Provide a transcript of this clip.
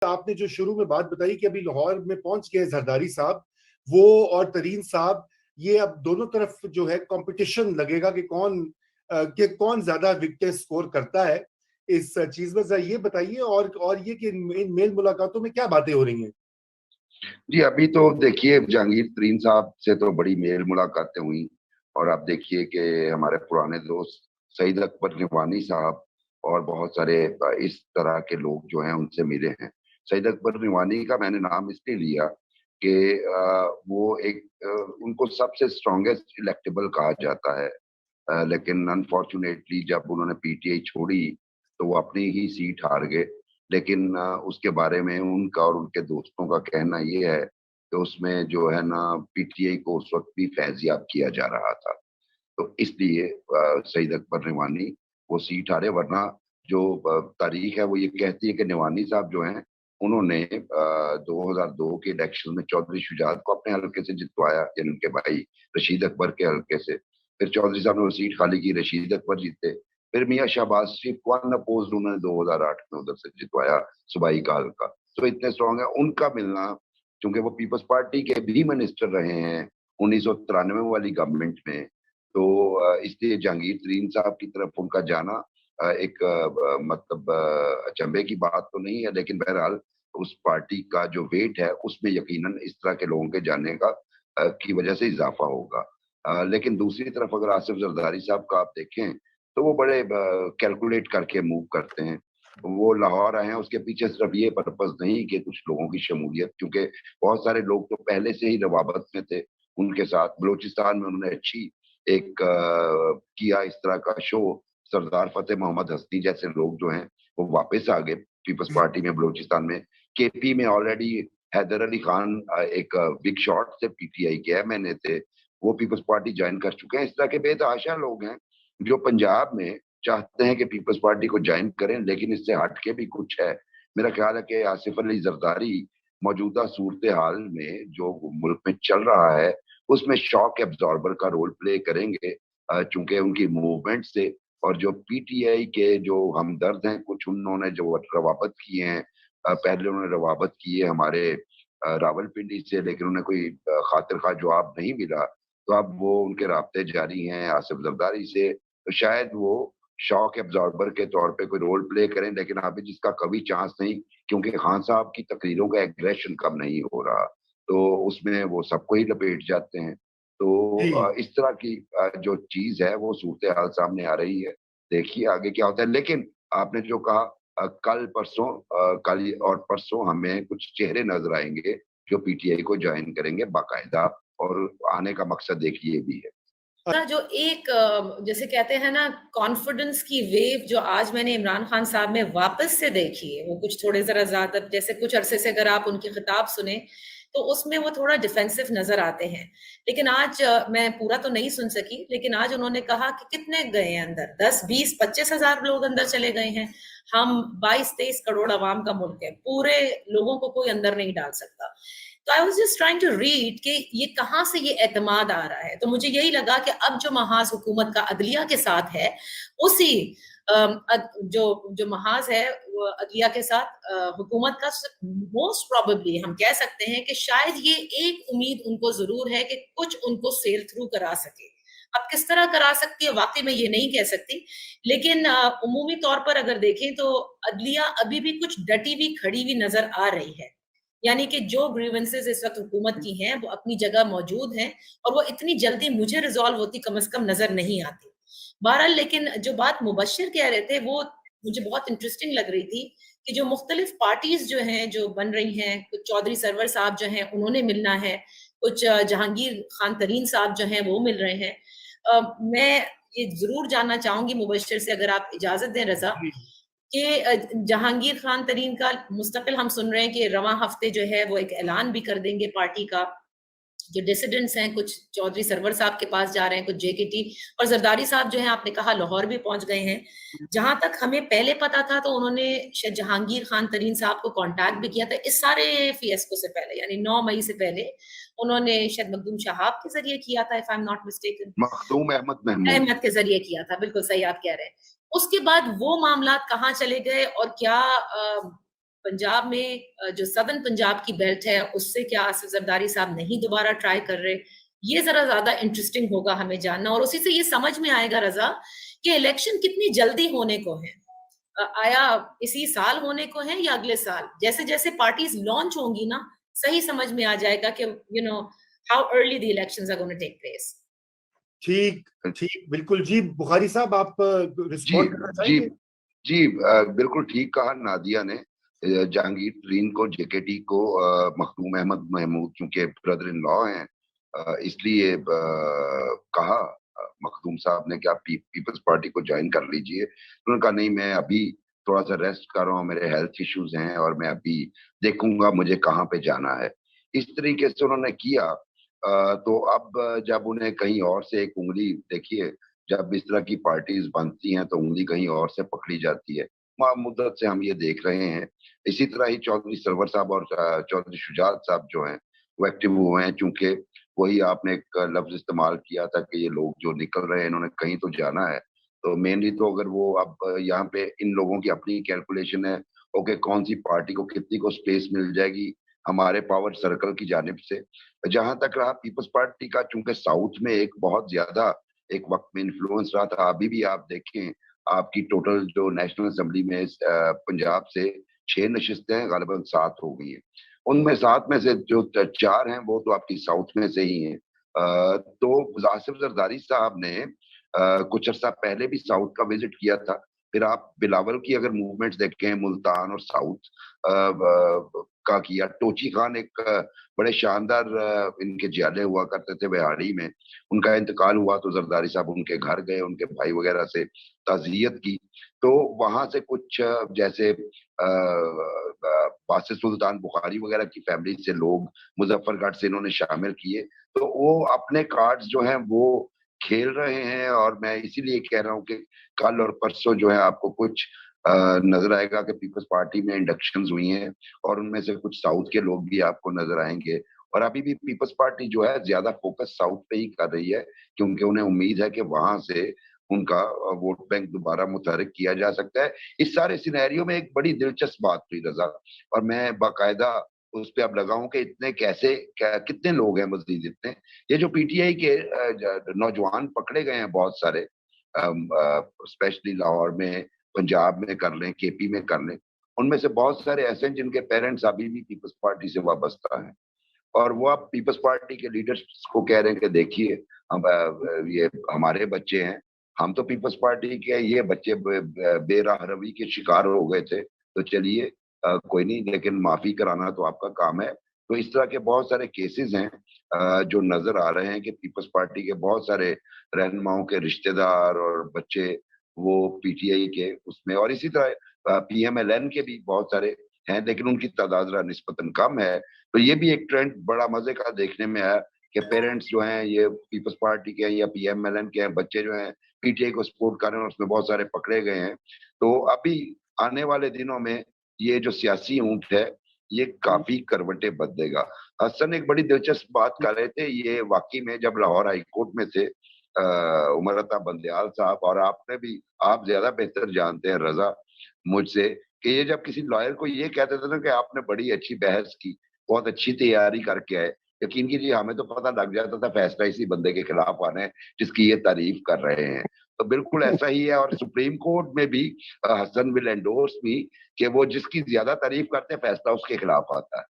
आपने जो शुरू में बात बताई कि अभी लाहौर में पहुंच गए जरदारी साहब, वो और तरीन साहब, ये अब दोनों तरफ जो है कंपटीशन लगेगा कि कौन ज्यादा विकेट स्कोर करता है इस चीज में। जरा ये बताइए, और ये कि इन मेल मुलाकातों में क्या बातें हो रही हैं। जी, अभी तो देखिए जहांगीर तरीन साहब से तो बड़ी मेल मुलाकातें हुई। और आप देखिए कि हमारे पुराने दोस्त सईद अकबर रिवानी साहब और बहुत सारे इस तरह के लोग जो हैं उनसे मिले हैं। सईद अकबर रिवानी का मैंने नाम इसलिए लिया कि वो एक उनको सबसे स्ट्रॉन्गेस्ट इलेक्टेबल कहा जाता है। लेकिन अनफॉर्चुनेटली जब उन्होंने पीटीआई छोड़ी तो वो अपनी ही सीट हार गए। लेकिन उसके बारे में उनका और उनके दोस्तों का कहना ये है कि उसमें जो है ना पीटीआई को उस वक्त भी फैजियाब किया जा रहा था। तो इसलिए सईद अकबर रिवानी वो सीट हारे, वरना जो तारीख है वो ये कहती है कि निवानी साहब जो हैं उन्होंने 2002 के इलेक्शन में चौधरी शुजात को अपने हल्के से जितवाया, यानी उनके भाई रशीद अकबर के हल्के से। फिर चौधरी साहब ने वो सीट खाली की, रशीद अकबर जीते। फिर मियाँ शहबाज शरीफ को अनअपोज्ड उन्होंने 2008 में उधर से जितवाया, सूबाई का हल्का। तो इतने स्ट्रॉन्ग है उनका मिलना, क्योंकि वो पीपल्स पार्टी के भी मिनिस्टर रहे हैं 1993 वाली गवर्नमेंट में। तो इसलिए जहांगीर तरीन साहब की तरफ उनका जाना एक मतलब अचंभे की बात तो नहीं है, लेकिन बहरहाल उस पार्टी का जो वेट है उसमें यकीनन इस तरह के लोगों के जाने का की वजह से इजाफा होगा। लेकिन दूसरी तरफ अगर आसिफ जरदारी साहब का आप देखें तो वो बड़े कैलकुलेट करके मूव करते हैं। वो लाहौर आए हैं उसके पीछे सिर्फ ये पर्पज नहीं कि कुछ लोगों की शमूलियत, क्योंकि बहुत सारे लोग तो पहले से ही रवाबत में थे उनके साथ। बलूचिस्तान में उन्होंने अच्छी एक किया इस तरह का शो। सरदार फतेह मोहम्मद हस्नी जैसे लोग जो हैं वो वापस आ गए पीपल्स पार्टी में बलूचिस्तान में। केपी में ऑलरेडी हैदर अली खान एक बिग शॉट से पीटीआई के एमएनए थे, वो पीपल्स पार्टी ज्वाइन कर चुके हैं। इस तरह के बेतहाशा लोग हैं जो पंजाब में चाहते हैं कि पीपल्स पार्टी को ज्वाइन करें, लेकिन इससे हट के भी कुछ है। मेरा ख्याल है कि आसिफ अली जरदारी मौजूदा सूरत हाल में जो मुल्क में चल रहा है उसमें शॉक एब्जॉर्बर का रोल प्ले करेंगे, चूंकि उनकी मूवमेंट से। और जो पीटीआई के जो हमदर्द हैं, कुछ उन्होंने जो रवाबत किए हैं, पहले उन्होंने रवाबत की है हमारे रावलपिंडी से, लेकिन उन्हें कोई खातिर खा जवाब नहीं मिला। तो अब वो उनके राब्ते जारी हैं आसिफ जरदारी से। तो शायद वो शॉक एब्जॉर्बर के तौर पे कोई रोल प्ले करें, लेकिन अभी जिसका कभी चांस नहीं, क्योंकि खान साहब की तकरीरों का एग्रेशन कम नहीं हो रहा, तो उसमें वो सबको ही लपेट जाते हैं। तो जी, इस तरह की जो चीज है वो सूरत हाल सामने आ रही है। देखिए आगे क्या होता है। लेकिन आपने जो कहा कल और परसों हमें कुछ चेहरे नजर आएंगे जो पीटीआई को ज्वाइन करेंगे बाकायदा, और आने का मकसद एक ये भी है। जो एक जैसे कहते हैं ना कॉन्फिडेंस की वेव जो आज मैंने इमरान खान साहब में वापस से देखी है, वो कुछ थोड़े जरा ज्यादा, जैसे कुछ अरसे से अगर आप उनके खिताब सुने तो उसमें वो थोड़ा डिफेंसिव नजर आते हैं। लेकिन आज मैं पूरा तो नहीं सुन सकी, लेकिन आज उन्होंने कहा कि कितने गए हैं अंदर, 10, 20, 25 हजार लोग अंदर चले गए हैं। हम 22-23 करोड़ आवाम का मुल्क है, पूरे लोगों को कोई अंदर नहीं डाल सकता। तो I was just trying to read कि ये कहाँ से ये एतमाद आ रहा है। तो मुझे यही लगा कि अब जो महाज हुकूमत का अदलिया के साथ है, उसी जो जो महाज है वो अदलिया के साथ हुकूमत का, मोस्ट प्रोबेबली हम कह सकते हैं कि शायद ये एक उम्मीद उनको जरूर है कि कुछ उनको सेल थ्रू करा सके। अब किस तरह करा सकती है वाकई में ये नहीं कह सकती, लेकिन उमूमी तौर पर अगर देखें तो अदलिया अभी भी कुछ डटी हुई खड़ी हुई नजर आ रही है। यानी कि जो ग्रीवेंसेस इस वक्त हुकूमत की हैं वो अपनी जगह मौजूद हैं, और वो इतनी जल्दी मुझे रिजॉल्व होती कम से कम नजर नहीं आती। बहरहाल, लेकिन जो बात मुबश्शिर कह रहे थे वो मुझे बहुत इंटरेस्टिंग लग रही थी कि जो मुख्तलिफ पार्टीज जो हैं जो बन रही हैं, कुछ चौधरी सरवर साहब जो हैं उन्होंने मिलना है, कुछ जहांगीर खान तरीन साहब जो हैं वो मिल रहे हैं। मैं ये जरूर जानना चाहूंगी मुबश्शिर से, अगर आप इजाजत दें रजा, कि जहांगीर खान तरीन का मुस्तकिल हम सुन रहे हैं कि रवां हफ्ते जो है वो एक ऐलान भी कर देंगे पार्टी का। जो डिसिडेंट्स हैं कुछ चौधरी सरवर साहब के पास जा रहे हैं, कुछ जेकेटी, और जरदारी साहब जो है आपने कहा लाहौर भी पहुंच गए हैं। जहां तक हमें पहले पता था तो उन्होंने शायद जहांगीर खान तरीन साहब को कांटेक्ट भी किया था इस सारे फियस्को से पहले, यानी 9 मई से पहले उन्होंने शायद मखदूम शहाब के जरिए किया था, if I am not mistaken, Makhdoom Ahmed Mahmood Ahmed के जरिए किया था, बिल्कुल सही आप कह रहे हैं। उसके बाद वो मामला कहाँ चले गए और क्या पंजाब में जो सदर्न पंजाब की बेल्ट है उससे क्या आसिफ जरदारी साहब नहीं दोबारा ट्राई कर रहे, ये जरा ज्यादा इंटरेस्टिंग होगा हमें जानना। और उसी से ये समझ में आएगा रजा कि इलेक्शन कितनी जल्दी होने को है, आया इसी साल होने को है या अगले साल। जैसे जैसे पार्टीज लॉन्च होंगी ना, सही समझ में आ जाएगा कि how early the elections are going to take place. ठीक ठीक, बिल्कुल जी। बुखारी साहब, आप जी रिस्पॉन्ड करना जी चाहेंगे? जी बिल्कुल ठीक कहा नादिया ने। जहांगीर तरीन को, जेकेटी को, मखदूम अहमद महमूद चूंकि ब्रदर इन लॉ हैं, इसलिए कहा मखदूम साहब ने कि आप पीपल्स पार्टी को ज्वाइन कर लीजिए। उन्होंने कहा नहीं, मैं अभी थोड़ा सा रेस्ट कर रहा हूँ, मेरे हेल्थ इश्यूज हैं और मैं अभी देखूंगा मुझे कहाँ पे जाना है। इस तरीके से उन्होंने किया। तो अब जब उन्हें कहीं और से एक उंगली, देखिए जब इस तरह की पार्टीज बनती हैं तो उंगली कहीं और से पकड़ी जाती है। मुद्दत से हम ये देख रहे हैं। इसी तरह ही चौधरी सरवर साहब और चौधरी शुजात साहब जो हैं वो एक्टिव हुए हैं, चूंकि वही आपने एक लफ्ज इस्तेमाल किया था कि ये लोग जो निकल रहे हैं इन्होंने कहीं तो जाना है। तो मेनली तो अगर वो अब यहाँ पे इन लोगों की अपनी कैलकुलेशन है, ओके कौन सी पार्टी को कितनी को स्पेस मिल जाएगी हमारे पावर सर्कल की जानिब से। जहां तक रहा पीपल्स पार्टी का, चूंकि साउथ में एक बहुत ज्यादा एक वक्त में इन्फ्लुएंस रहा था, अभी भी आप देखें आपकी टोटल जो नेशनल असेंबली में पंजाब से 6 नशिस्तें हैं, गालिबन 7 हो गई हैं। उनमें 7 में से जो 4 हैं वो तो आपकी साउथ में से ही हैं। तो आसिफ जरदारी साहब ने कुछ अर्सा पहले भी साउथ का विजिट किया था। फिर आप बिलावल की अगर मूवमेंट्स देखें, मुल्तान और साउथ का किया। टोची खान एक बड़े शानदार इनके ज्याले हुआ करते थे बिहाड़ी में, उनका इंतकाल हुआ तो जरदारी साहब उनके घर गए, उनके भाई वगैरह से ताजियत की। तो वहां से कुछ जैसे बासित सुल्तान बुखारी वगैरह की फैमिली से लोग मुजफ्फरगढ़ से इन्होंने शामिल किए। तो वो अपने कार्ड्स जो हैं वो खेल रहे हैं। और मैं इसीलिए कह रहा हूँ कि कल और परसों जो है आपको कुछ नजर आएगा कि पीपल्स पार्टी में इंडक्शंस हुई हैं और उनमें से कुछ साउथ के लोग भी आपको नजर आएंगे। और अभी भी पीपल्स पार्टी जो है ज्यादा फोकस साउथ पे ही कर रही है, क्योंकि उन्हें उम्मीद है कि वहां से उनका वोट बैंक दोबारा मुतहरिक किया जा सकता है। इस सारे सिनेरियो में एक बड़ी दिलचस्प बात हुई रजा, और मैं बाकायदा उस पे अब लगाऊं कि इतने कैसे कितने लोग हैं मजीद इतने। ये जो पीटीआई के नौजवान पकड़े गए हैं बहुत सारे, स्पेशली लाहौर में, पंजाब में कर लें, केपी में कर लें, उनमें से बहुत सारे ऐसे हैं जिनके पेरेंट्स अभी भी पीपल्स पार्टी से वाबस्ता हैं। और वो अब पीपल्स पार्टी के लीडर्स को कह रहे हैं कि देखिए हम ये हमारे बच्चे हैं, हम तो पीपल्स पार्टी के, ये बच्चे बेराह रवी के शिकार हो गए थे, तो चलिए कोई नहीं, लेकिन माफी कराना तो आपका काम है। तो इस तरह के बहुत सारे केसेस हैं जो नजर आ रहे हैं कि पीपल्स पार्टी के बहुत सारे रहनुमाओं के रिश्तेदार और बच्चे वो पीटीआई के उसमें, और इसी तरह पीएमएलएन के भी बहुत सारे हैं, लेकिन उनकी तादाद निस्बतन कम है। तो ये भी एक ट्रेंड बड़ा मजे का देखने में आया कि पेरेंट्स जो हैं ये पीपल्स पार्टी के हैं या पीएमएलएन के हैं, बच्चे जो हैं पीटीआई को सपोर्ट कर रहे हैं, उसमें बहुत सारे पकड़े गए हैं। तो अभी आने वाले दिनों में ये जो सियासी ऊंट है ये काफी करवटें बदलेगा। हसन एक बड़ी दिलचस्प बात कर रहे थे, ये वाकई में जब लाहौर हाईकोर्ट में थे उमर अता बंदयाल साहब, और आपने भी, आप ज्यादा बेहतर जानते हैं रजा मुझसे, कि ये जब किसी लॉयर को ये कहते थे ना कि आपने बड़ी अच्छी बहस की, बहुत अच्छी तैयारी करके आए, यकीन कीजिए हमें तो पता लग जाता था फैसला इसी बंदे के खिलाफ आना है जिसकी ये तारीफ कर रहे हैं। तो बिल्कुल ऐसा ही है। और सुप्रीम कोर्ट में भी हसन विल एंडोर्स मी कि वो जिसकी ज्यादा तारीफ करते हैं फैसला उसके खिलाफ आता है।